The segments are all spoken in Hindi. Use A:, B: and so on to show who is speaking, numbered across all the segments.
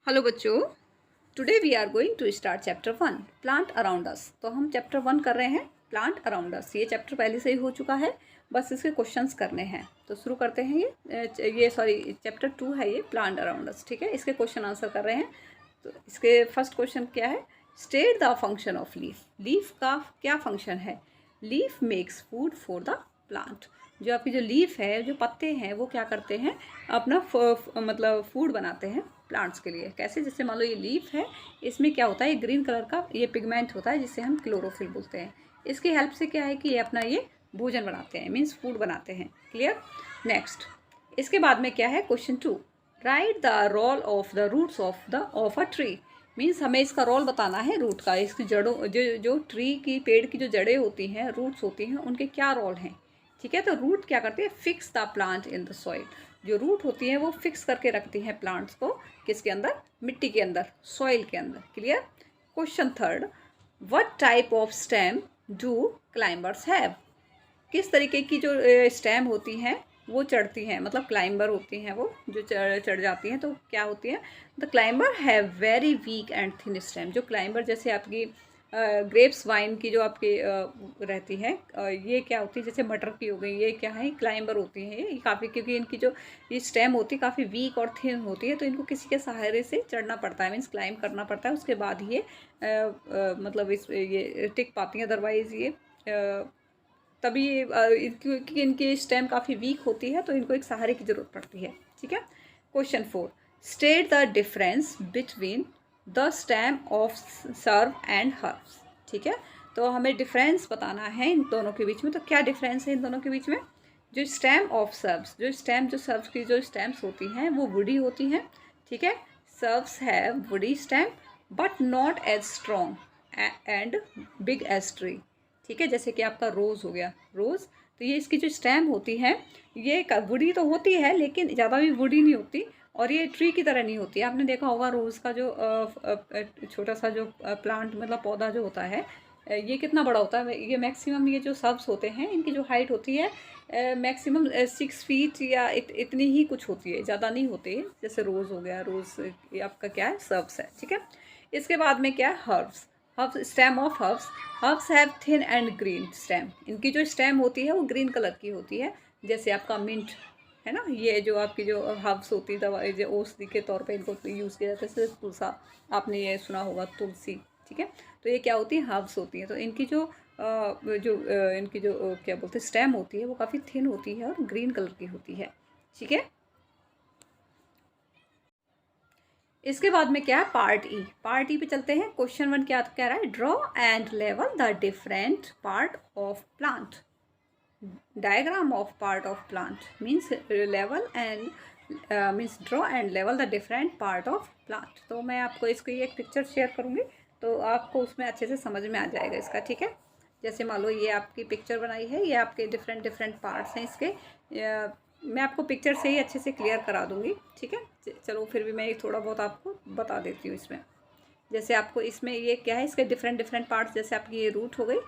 A: हेलो बच्चों, today we are going to start chapter 1 plant around us. तो हम चैप्टर 1 कर रहे हैं प्लांट अराउंड अस। ये चैप्टर पहले से ही हो चुका है, बस इसके क्वेश्चंस करने हैं। तो शुरू करते हैं। ये चैप्टर 2 है ये प्लांट अराउंड अस। ठीक है, इसके क्वेश्चन आंसर कर रहे हैं। तो इसके फर्स्ट क्वेश्चन क्या है, state the function of leaf. Leaf का क्या फंक्शन है? Leaf makes food for the plant. जो आपकी जो लीफ है, जो पत्ते हैं, वो क्या करते हैं, अपना मतलब फूड बनाते हैं प्लांट्स के लिए। कैसे? जैसे मान लो ये लीफ है, इसमें क्या होता है, ये ग्रीन कलर का ये पिगमेंट होता है जिसे हम क्लोरोफिल बोलते हैं। इसकी हेल्प से क्या है कि ये अपना ये भोजन बनाते हैं, मीन्स फूड बनाते हैं। क्लियर? नेक्स्ट, इसके बाद में क्या है, question 2, write the role of the roots of a tree. Means हमें इसका रोल बताना है रूट का। इसकी जड़ों जो ट्री की, पेड़ की जो जड़ें होती हैं, रूट्स होती हैं, उनके क्या रोल हैं। ठीक है, तो रूट क्या करती है, fix the plant in the soil. जो रूट होती है वो फिक्स करके रखती हैं प्लांट्स को, किसके अंदर, मिट्टी के अंदर, सॉइल के अंदर। Clear? Question 3, what type of stem do climbers have. किस तरीके की जो स्टेम होती हैं वो चढ़ती हैं, मतलब क्लाइंबर होती हैं, वो जो चढ़ जाती हैं, तो क्या होती है, the climber have very weak and thin stem. जो क्लाइंबर, जैसे आपकी ग्रेप्स वाइन की जो आपकी रहती है, ये क्या होती है, जैसे मटर की हो गई, ये क्या है, क्लाइंबर होती हैं ये काफ़ी, क्योंकि इनकी जो ये स्टेम होती है काफ़ी वीक और थिन होती है, तो इनको किसी के सहारे से चढ़ना पड़ता है, मीन्स क्लाइंब करना पड़ता है, उसके बाद ये मतलब ये टिक पाती हैं। अदरवाइज़ ये तभी क्योंकि इनकी स्टेम काफ़ी वीक होती है, तो इनको एक सहारे की ज़रूरत पड़ती है। ठीक है। Question 4, state the difference between the stem of shrub and herbs. ठीक है, तो हमें डिफरेंस बताना है इन दोनों के बीच में। तो क्या डिफरेंस है इन दोनों के बीच में? जो स्टेम ऑफ सर्व्स, जो सर्व्स की जो स्टेम्स होती हैं वो वुडी होती हैं। ठीक है, shrubs have woody stem but not as strong and big as tree. ठीक है, जैसे कि आपका रोज़ हो गया, रोज़, तो ये इसकी जो स्टेम होती है ये वुडी तो होती है, लेकिन ज़्यादा भी वुडी नहीं होती, और ये ट्री की तरह नहीं होती है। आपने देखा होगा रोज़ का जो छोटा सा जो प्लांट, मतलब पौधा जो होता है, ये कितना बड़ा होता है। ये मैक्सिमम, ये जो सब्स होते हैं, इनकी जो हाइट होती है मैक्सिमम 6 फीट या इतनी ही कुछ होती है, ज़्यादा नहीं होती है। जैसे रोज़ हो गया, रोज़ ये आपका क्या है, सब्स है। ठीक है, इसके बाद में क्या है, herbs. Herbs, stem of herbs, herbs have thin and green stem. इनकी जो स्टेम होती है वो ग्रीन कलर की होती है। जैसे आपका मिंट है ना, ये जो आपकी जो हर्ब्स होती है, दवा जो औषधि के तौर पे इनको यूज़ किया जाता है। जैसे तुलसा, आपने ये सुना होगा, तुलसी। ठीक है, तो ये क्या होती है, हर्ब्स होती हैं। तो इनकी इनकी जो क्या बोलते हैं, स्टेम होती है, वो काफ़ी थिन होती है और ग्रीन कलर की होती है। ठीक है, इसके बाद में क्या है, पार्ट ई। पार्ट ई पे चलते हैं। क्वेश्चन 1 क्या कह रहा है, draw and level the different part of plant. Diagram of part of plant means level and means draw and level the different part of plant. तो मैं आपको इसकी एक पिक्चर शेयर करूँगी, तो आपको उसमें अच्छे से समझ में आ जाएगा इसका। ठीक है, जैसे मान लो ये आपकी पिक्चर बनाई है, ये आपके डिफरेंट डिफरेंट पार्ट्स हैं इसके। मैं आपको पिक्चर से ही अच्छे से क्लियर करा दूँगी। ठीक है, चलो फिर भी मैं थोड़ा बहुत आपको बता देती हूँ इसमें। जैसे आपको इसमें ये क्या है, इसके डिफरेंट डिफरेंट पार्ट्स। जैसे आपकी ये रूट हो गई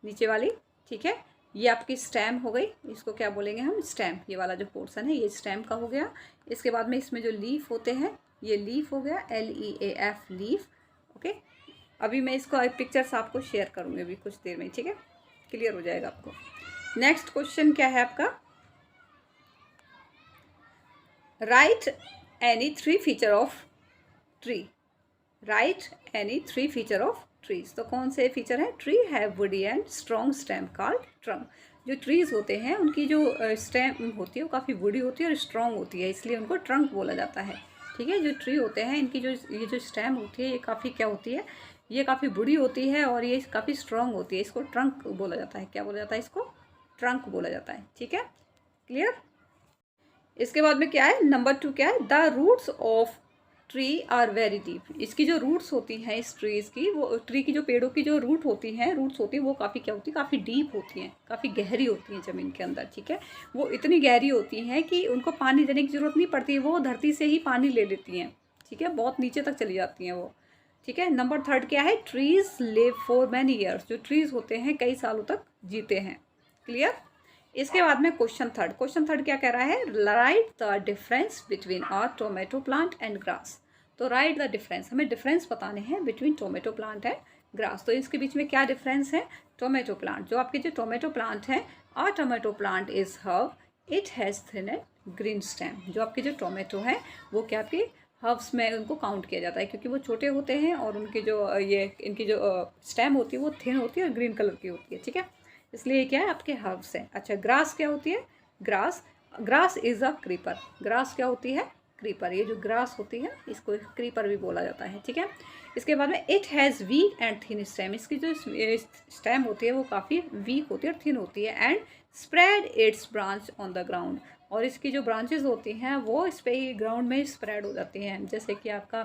A: नीचे वाली, ठीक है, ये आपकी स्टेम हो गई, इसको क्या बोलेंगे हम, स्टेम। ये वाला जो पोर्शन है ये स्टेम का हो गया। इसके बाद में इसमें जो लीफ होते हैं, ये लीफ हो गया, LEAF, लीफ। ओके, अभी मैं इसको पिक्चर्स आपको शेयर करूँगी अभी कुछ देर में। ठीक है, क्लियर हो जाएगा आपको। नेक्स्ट क्वेश्चन क्या है आपका, right any 3 feature of tree. Right any 3 feature of trees. तो कौन से फीचर है, tree have woody and strong stem called trunk. जो ट्रीज होते हैं उनकी जो स्टेम होती है वो काफ़ी वुडी होती है और स्ट्रॉन्ग होती है, इसलिए उनको ट्रंक बोला जाता है। ठीक है, जो ट्री होते हैं इनकी ये जो स्टेम होती है, ये काफ़ी क्या होती है, ये काफ़ी बुरी होती है और ये काफ़ी स्ट्रॉन्ग होती है, इसको ट्रंक बोला जाता है। क्या बोला जाता है, इसको ट्रंक बोला जाता है। ठीक है, क्लियर। इसके बाद में क्या है, नंबर 2 क्या है, the roots of tree are very deep. इसकी जो रूट्स होती हैं इस ट्रीज़ की, वो ट्री की जो पेड़ों की जो रूट्स होती हैं, वो काफ़ी क्या होती है, काफ़ी डीप होती हैं, काफ़ी गहरी होती हैं ज़मीन के अंदर। ठीक है, वो इतनी गहरी होती हैं कि उनको पानी देने की ज़रूरत नहीं पड़ती, वो धरती से ही पानी ले लेती हैं। ठीक है, बहुत नीचे तक चली जाती हैं वो। ठीक है, नंबर 3 क्या है, trees live for many years. जो ट्रीज़ होते हैं कई सालों तक जीते हैं। क्लियर। इसके बाद में क्वेश्चन 3। क्वेश्चन 3 क्या कह रहा है, right the difference between a tomato plant and grass. तो राइट द डिफरेंस, हमें डिफरेंस बताने हैं between tomato plant and grass. तो इसके बीच में क्या डिफरेंस है? टोमेटो प्लांट, जो आपके जो टोमेटो प्लांट है, ah tomato plant is herb, it has thin and green stem. जो आपके जो टोमेटो है वो क्या आपके हर्ब्स में उनको काउंट किया जाता है, क्योंकि वो छोटे होते हैं और उनके जो ये इनकी जो स्टेम होती है वो थिन होती है और ग्रीन कलर की होती है, ठीक है, इसलिए क्या है आपके हर्ब्स हैं। अच्छा, ग्रास क्या होती है? Grass is a creeper. Grass क्या होती है? क्रीपर। ये जो ग्रास होती है इसको क्रीपर भी बोला जाता है, ठीक है। इसके बाद में it has weak and thin stem. इसकी जो स्टेम होती है वो काफ़ी वीक होती है और थिन होती है। And spread it's branch on the ground, और इसकी जो ब्रांचेस होती हैं वो इस पे ही ग्राउंड में स्प्रेड हो जाती हैं, जैसे कि आपका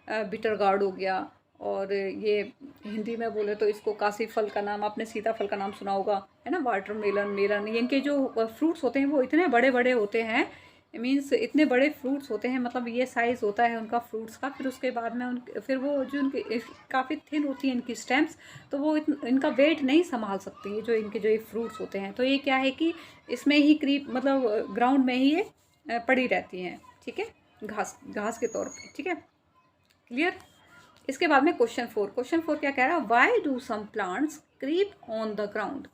A: बिटर गार्ड हो गया, और ये हिंदी में बोले तो इसको कासी फल का नाम, आपने सीताफल का नाम सुना होगा, है ना, वाटरमेलन, मेलन। इनके जो फ्रूट्स होते हैं वो इतने बड़े बड़े होते हैं, मीन्स इतने बड़े फ्रूट्स होते हैं, मतलब ये साइज़ होता है उनका फ्रूट्स का। फिर उसके बाद में फिर वो जो उनकी काफ़ी थिन होती हैं इनकी स्टेम्स, तो वो इनका वेट नहीं संभाल सकती, जो इनके जो ये फ्रूट्स होते हैं। तो ये क्या है कि इसमें ही क्रीप मतलब ग्राउंड में ही ये पड़ी रहती हैं, ठीक है, घास के तौर पे, ठीक है, क्लियर। इसके बाद में क्वेश्चन 4 क्या कह रहा है? Why do some plants creep on the ground,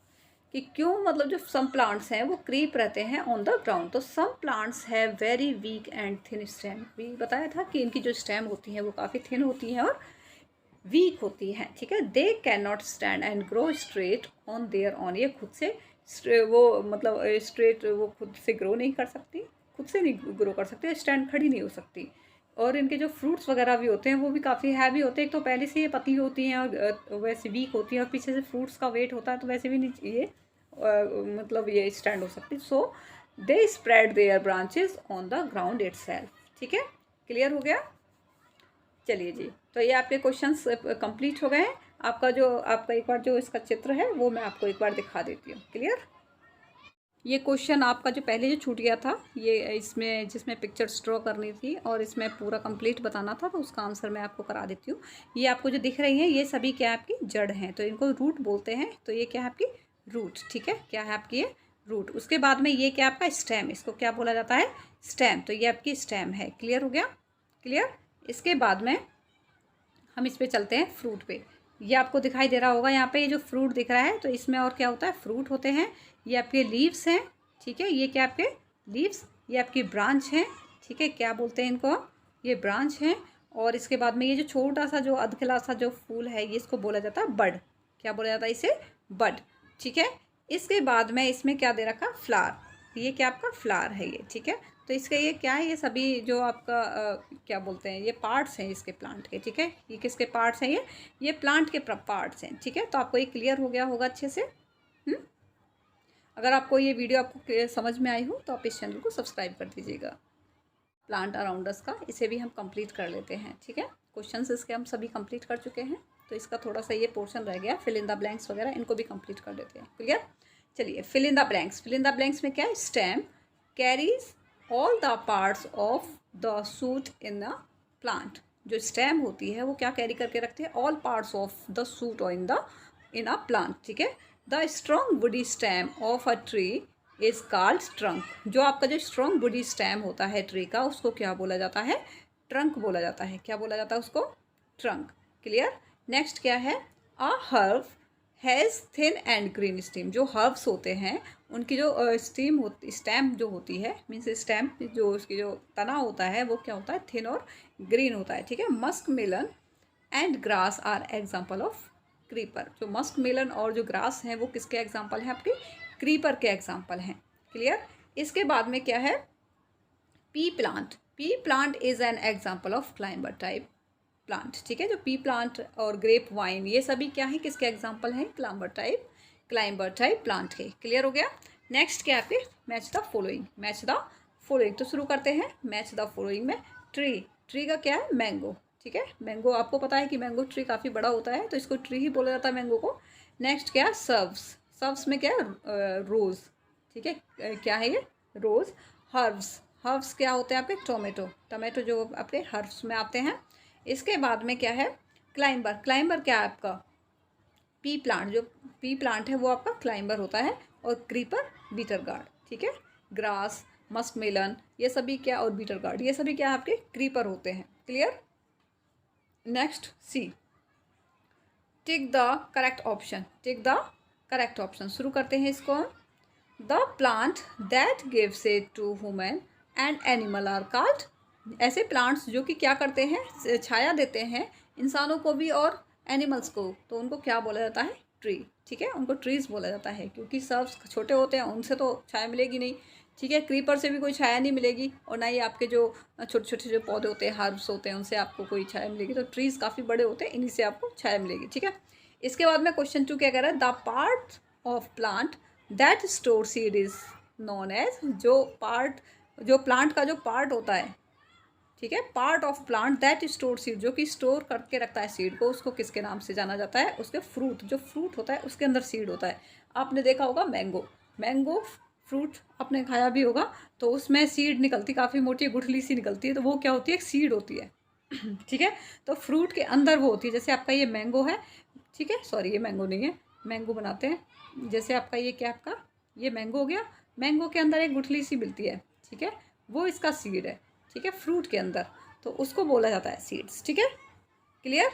A: कि क्यों मतलब जो सम प्लांट्स हैं वो क्रीप रहते हैं ऑन द ग्राउंड। तो some plants have very weak and thin stem, भी बताया था कि इनकी जो स्टेम होती हैं वो काफ़ी थिन होती हैं और वीक होती हैं, ठीक है। They can not stand and grow straight on their on, ये खुद से वो मतलब स्ट्रेट वो खुद से ग्रो नहीं कर सकती, खुद से नहीं ग्रो कर सकती, स्टैंड खड़ी नहीं हो सकती। और इनके जो फ्रूट्स वगैरह भी होते हैं वो भी काफ़ी हैवी होते हैं, एक तो पहले से ये पतली होती हैं और वैसे वीक होती हैं, और पीछे से फ्रूट्स का वेट होता है, तो वैसे भी नहीं ये मतलब ये स्टैंड हो सकती। So they spread their branches on the ground itself, ठीक है, क्लियर हो गया। चलिए जी, तो ये आपके क्वेश्चंस कंप्लीट हो गए हैं। आपका एक बार जो इसका चित्र है वो मैं आपको एक बार दिखा देती हूँ, क्लियर। ये क्वेश्चन आपका जो पहले जो छूट गया था, ये इसमें जिसमें पिक्चर्स ड्रॉ करनी थी और इसमें पूरा कंप्लीट बताना था, तो उसका आंसर मैं आपको करा देती हूँ। ये आपको जो दिख रही हैं ये सभी क्या है आपकी जड़ हैं, तो इनको रूट बोलते हैं। तो ये क्या है आपकी रूट, ठीक है, क्या है आपकी ये रूट। उसके बाद में ये क्या आपका स्टेम, इसको क्या बोला जाता है? स्टेम। तो ये आपकी स्टेम है, क्लियर हो गया, क्लियर। इसके बाद में हम इस पर चलते हैं फ्रूट पे। ये आपको दिखाई दे रहा होगा यहाँ पे, ये जो फ्रूट दिख रहा है, तो इसमें और क्या होता है? फ्रूट होते हैं। ये आपके लीव्स हैं, ठीक है, ये क्या आपके लीव्स, ये आपकी ब्रांच हैं, ठीक है, क्या बोलते हैं इनको? ये ब्रांच हैं। और इसके बाद में ये जो छोटा सा जो अधखिला सा जो फूल है, ये इसको बोला जाता है बड। क्या बोला जाता है इसे? बड, ठीक है। इसके बाद में इसमें क्या दे रखा? फ्लावर। ये क्या आपका फ्लावर है ये, ठीक है। तो इसका ये क्या है? ये सभी जो आपका क्या बोलते हैं, ये पार्ट्स हैं इसके प्लांट के, ठीक है। ये किसके पार्ट्स हैं? ये प्लांट के पार्ट्स हैं, ठीक है। तो आपको ये क्लियर हो गया होगा अच्छे से। अगर आपको ये वीडियो आपको समझ में आई हो तो आप इस चैनल को सब्सक्राइब कर दीजिएगा। प्लांट अराउंड अस का इसे भी हम कंप्लीट कर लेते हैं, ठीक है। क्वेश्चंस इसके हम सभी कंप्लीट कर चुके हैं, तो इसका थोड़ा सा ये पोर्शन रह गया, फिल इन द ब्लैंक्स वगैरह, इनको भी कंप्लीट कर लेते हैं, क्लियर। चलिए, fill in the blanks. Fill in the blanks में क्या है? Stem carries all the parts of the shoot in the plant. जो स्टेम होती है वो क्या कैरी करके रखती है? All parts of the shoot और इन अ प्लांट, ठीक है। The strong woody stem of a tree is called trunk. जो आपका जो स्ट्रॉन्ग वुडी स्टेम होता है ट्री का, उसको क्या बोला जाता है? ट्रंक बोला जाता है। क्या बोला जाता है उसको? Trunk, clear. नेक्स्ट क्या है? अ herb has thin and green stem. जो हर्ब्स होते हैं उनकी जो स्टेम जो होती है, मीन्स स्टेम जो उसकी जो तना होता है वो क्या होता है? थिन और ग्रीन होता है, ठीक है। Musk melon and grass are example of creeper. जो मस्क मेलन और जो ग्रास हैं वो किसके एग्जाम्पल हैं? आपके क्रीपर के एग्जाम्पल हैं, क्लियर। इसके बाद में क्या है? P plant. P plant is an example of climber type plant, ठीक है। जो पी प्लांट और ग्रेप वाइन ये सभी क्या है? किसके एग्जाम्पल हैं? क्लाइंबर टाइप प्लांट के, क्लियर हो गया। नेक्स्ट क्या है? Match the following. Match the following, तो शुरू करते हैं मैच द फॉलोइंग में। ट्री का क्या है? मैंगो, ठीक है। मैंगो आपको पता है कि मैंगो ट्री काफ़ी बड़ा होता है, तो इसको ट्री ही बोला जाता है मैंगो को। नेक्स्ट क्या है? सर्व्स में क्या है? रोज़, ठीक है, क्या है ये? रोज़। हर्ब्स क्या होते हैं आपके? टोमेटो जो आपके हर्ब्स में आते हैं। इसके बाद में क्या है? क्लाइंबर क्या है आपका? P plant. जो पी प्लांट है वो आपका क्लाइंबर होता है, और क्रीपर बीटर गार्ड, ठीक है। ग्रास, मस्क मेलन ये सभी क्या, और बीटर गार्ड ये सभी क्या आपके क्रीपर होते हैं, clear. Next C, tick the correct option, tick the correct option. शुरू करते हैं इसको हम। The plant that gives it to human and animal are called, ऐसे प्लांट्स जो कि क्या करते हैं, छाया देते हैं इंसानों को भी और एनिमल्स को, तो उनको क्या बोला जाता है, ट्री। ठीक है, उनको ट्रीज बोला जाता है, क्योंकि सब छोटे होते हैं, उनसे तो छाया मिलेगी नहीं। ठीक है, क्रीपर से भी कोई छाया नहीं मिलेगी, और ना ही आपके जो छोटे छोटे जो पौधे होते हैं, हर्ब्स होते हैं, उनसे आपको कोई छाया मिलेगी। तो ट्रीज काफ़ी बड़े होते हैं, इन्हीं से आपको छाया मिलेगी। ठीक है, इसके बाद में क्वेश्चन 2 क्या कह रहा है, the part of plant that store seed is known as, जो प्लांट का जो पार्ट होता है, ठीक है, part of plant that store seed, जो कि स्टोर करके रखता है सीड को, उसको किसके नाम से जाना जाता है, उसके फ्रूट, जो फ्रूट होता है उसके अंदर सीड होता है। आपने देखा होगा मैंगो फ्रूट आपने खाया भी होगा, तो उसमें सीड निकलती, काफ़ी मोटी गुठली सी निकलती है, तो वो क्या होती है, एक सीड होती है। ठीक है, तो फ्रूट के अंदर वो होती है। जैसे आपका ये मैंगो है, ठीक है, सॉरी ये मैंगो नहीं है, मैंगो बनाते हैं। जैसे आपका ये क्या, आपका ये मैंगो हो गया, मैंगो के अंदर एक गुठली सी मिलती है, ठीक है, वो इसका सीड है। ठीक है, फ्रूट के अंदर, तो उसको बोला जाता है सीड्स। ठीक है, क्लियर।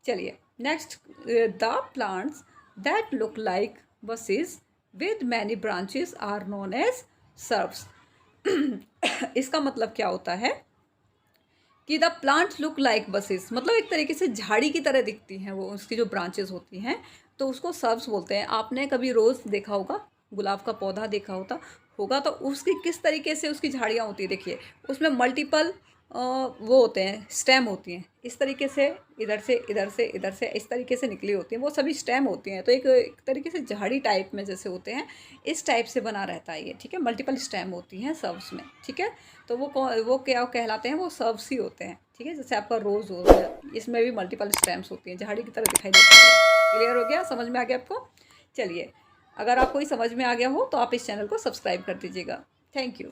A: चलिए next, the plants that look like bushes with many branches are known as shrubs. इसका मतलब क्या होता है कि the plant look like bushes, मतलब एक तरीके से झाड़ी की तरह दिखती हैं वो, उसकी जो ब्रांचेस होती हैं, तो उसको सर्व्स बोलते हैं। आपने कभी रोज़ देखा होगा, गुलाब का पौधा देखा होगा, तो उसकी किस तरीके से उसकी झाड़ियाँ होती है, देखिए उसमें मल्टीपल वो होते हैं, स्टेम होती हैं, इस तरीके से इधर से इधर से इधर से इस तरीके से निकली होती हैं, वो सभी स्टेम होती हैं। तो एक तरीके से झाड़ी टाइप में जैसे होते हैं, इस टाइप से बना रहता है ये। ठीक है, मल्टीपल स्टेम होती हैं सर्व्स में। ठीक है, तो वो क्या कहलाते हैं, वो सर्व्स ही होते हैं। ठीक है, जैसे आपका रोज़ हो गया, इसमें भी मल्टीपल स्टेम्स होती हैं, झाड़ी की तरह दिखाई देती है। क्लियर हो गया, समझ में आ गया आपको। चलिए, अगर आपको समझ में आ गया हो तो आप इस चैनल को सब्सक्राइब कर दीजिएगा। Thank you.